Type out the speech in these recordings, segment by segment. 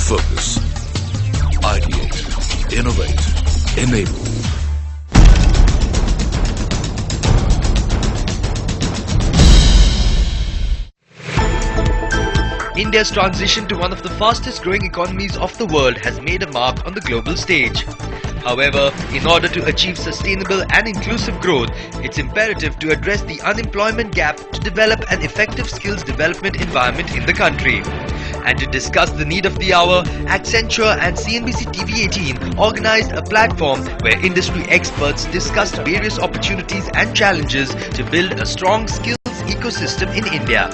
Focus. Ideate. Innovate. Enable. India's transition to one of the fastest growing economies of the world has made a mark on the global stage. However, in order to achieve sustainable and inclusive growth, it's imperative to address the unemployment gap to develop an effective skills development environment in the country. And to discuss the need of the hour, Accenture and CNBC TV18 organized a platform where industry experts discussed various opportunities and challenges to build a strong skills ecosystem in India.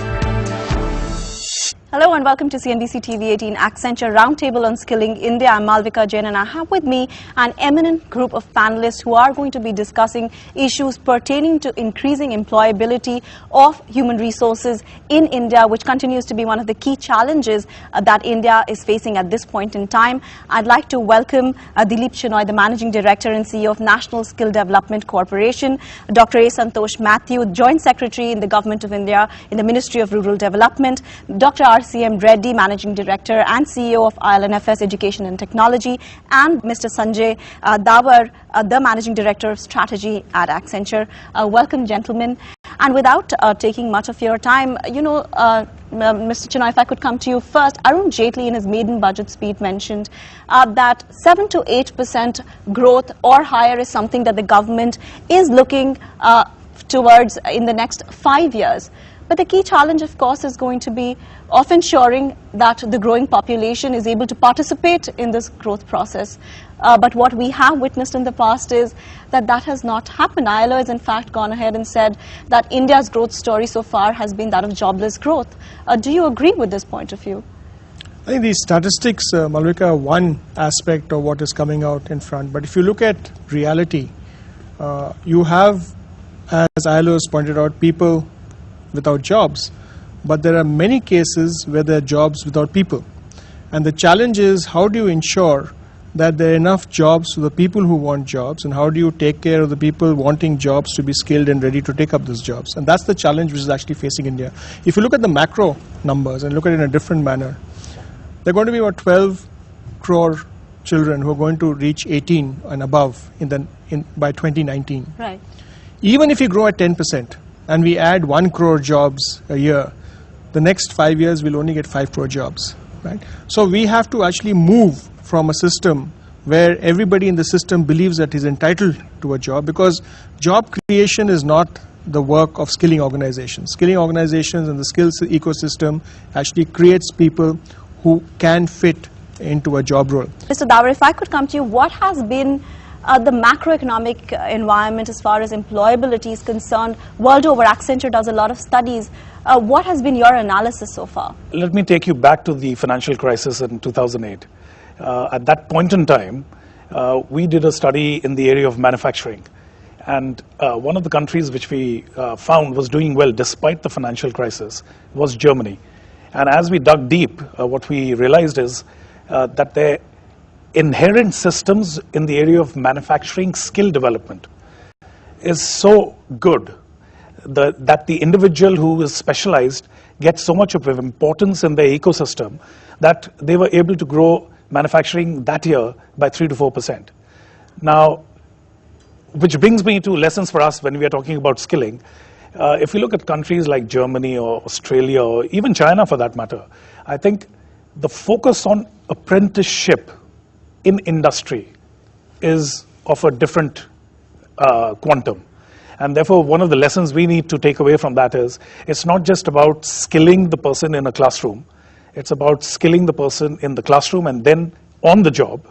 Hello and welcome to CNBC TV18 Accenture Roundtable on Skilling India. I'm Malvika Jain and I have with me an eminent group of panelists who are going to be discussing issues pertaining to increasing employability of human resources in India, which continues to be one of the key challenges that India is facing at this point in time. I'd like to welcome Dilip Shenoy, the Managing Director and CEO of National Skill Development Corporation, Dr. A. Santosh Matthew, Joint Secretary in the Government of India in the Ministry of Rural Development, Dr. Reddy, Managing Director and CEO of IL&FS Education and Technology, and Mr. Sanjay Dawar, the Managing Director of Strategy at Accenture. Welcome, gentlemen. And without taking much of your time, Mr. Chinoy, if I could come to you first. Arun Jaitley in his maiden budget speech mentioned that 7 to 8% growth or higher is something that the government is looking towards in the next 5 years. But the key challenge, of course, is going to be of ensuring that the growing population is able to participate in this growth process. But what we have witnessed in the past is that that has not happened. ILO has in fact gone ahead and said that India's growth story so far has been that of jobless growth. Do you agree with this point of view? I think these statistics, Malvika, are one aspect of what is coming out in front. But if you look at reality, you have, as ILO has pointed out, people without jobs, but there are many cases where there are jobs without people. And the challenge is, how do you ensure that there are enough jobs for the people who want jobs, and how do you take care of the people wanting jobs to be skilled and ready to take up those jobs? And that's the challenge which is actually facing India. If you look at the macro numbers and look at it in a different manner, there are going to be about 12 crore children who are going to reach 18 and above by 2019. Right. Even if you grow at 10%, and we add 1 crore jobs a year, the next 5 years we'll only get 5 crore jobs, right? So we have to actually move from a system where everybody in the system believes that he's entitled to a job, because job creation is not the work of skilling organizations. Skilling organizations and the skills ecosystem actually creates people who can fit into a job role. Mr. Dawar, if I could come to you, what has been the macroeconomic environment as far as employability is concerned? World over, Accenture does a lot of studies. What has been your analysis so far? Let me take you back to the financial crisis in 2008. At that point in time, we did a study in the area of manufacturing. And one of the countries which we found was doing well despite the financial crisis was Germany. And as we dug deep, what we realized is that their inherent systems in the area of manufacturing skill development is so good that the individual who is specialized gets so much of importance in their ecosystem that they were able to grow manufacturing that year by 3 to 4%. Now, which brings me to lessons for us when we are talking about skilling. If you look at countries like Germany or Australia or even China for that matter, I think the focus on apprenticeship in industry is of a different quantum. And therefore, one of the lessons we need to take away from that is, it's not just about skilling the person in a classroom. It's about skilling the person in the classroom and then on the job,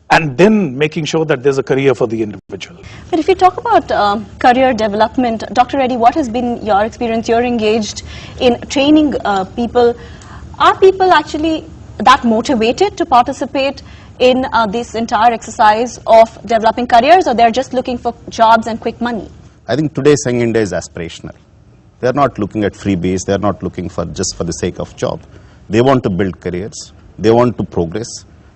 and then making sure that there's a career for the individual. But if you talk about career development, Dr. Reddy, what has been your experience? You're engaged in training people. Are people actually that motivated to participate in this entire exercise of developing careers, or they're just looking for jobs and quick money? I think today's young India is aspirational. They're not looking at freebies. They're not looking for just for the sake of job. They want to build careers. They want to progress.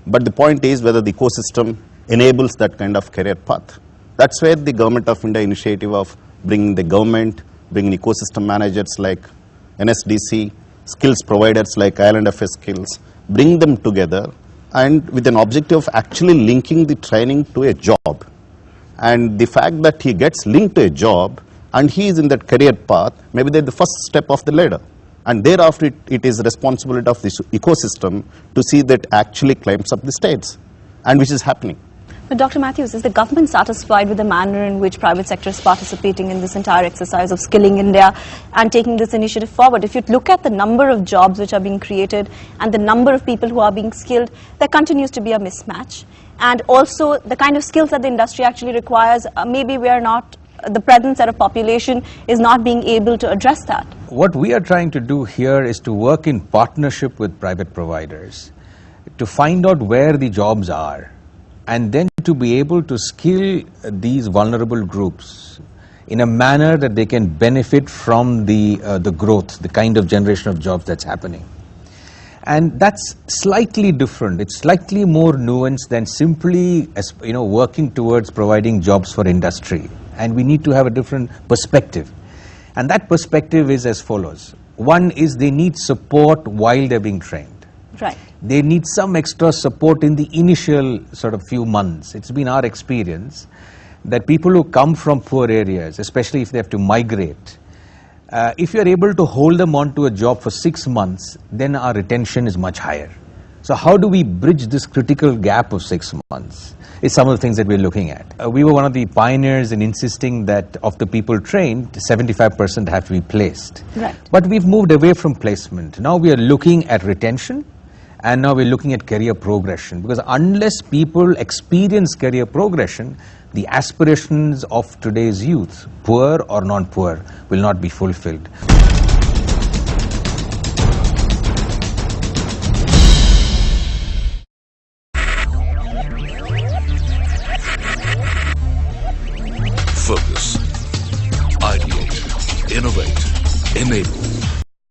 But the point is whether the ecosystem enables that kind of career path. That's where the Government of India initiative of bringing the government, bringing ecosystem managers like NSDC, skills providers like IL&FS skills, bring them together, and with an objective of actually linking the training to a job. And the fact that he gets linked to a job and he is in that career path, maybe they're the first step of the ladder. And thereafter, it is responsibility of this ecosystem to see that actually climbs up the stairs, and which is happening. But Dr. Matthews, is the government satisfied with the manner in which private sector is participating in this entire exercise of skilling India and taking this initiative forward? If you look at the number of jobs which are being created and the number of people who are being skilled, there continues to be a mismatch. And also the kind of skills that the industry actually requires, maybe we are not, the present set of population is not being able to address that. What we are trying to do here is to work in partnership with private providers to find out where the jobs are, and then to be able to skill these vulnerable groups in a manner that they can benefit from the growth, the kind of generation of jobs that's happening. And that's slightly different. It's slightly more nuanced than simply, working towards providing jobs for industry. And we need to have a different perspective. And that perspective is as follows. One is they need support while they're being trained. Right. They need some extra support in the initial sort of few months. It's been our experience that people who come from poor areas, especially if they have to migrate, if you're able to hold them onto a job for 6 months, then our retention is much higher. So how do we bridge this critical gap of 6 months? Is some of the things that we're looking at. We were one of the pioneers in insisting that of the people trained, 75% have to be placed. Right. But we've moved away from placement. Now we are looking at retention, and now we're looking at career progression, because unless people experience career progression, the aspirations of today's youth, poor or non-poor, will not be fulfilled. Focus. Ideate. Innovate. Enable.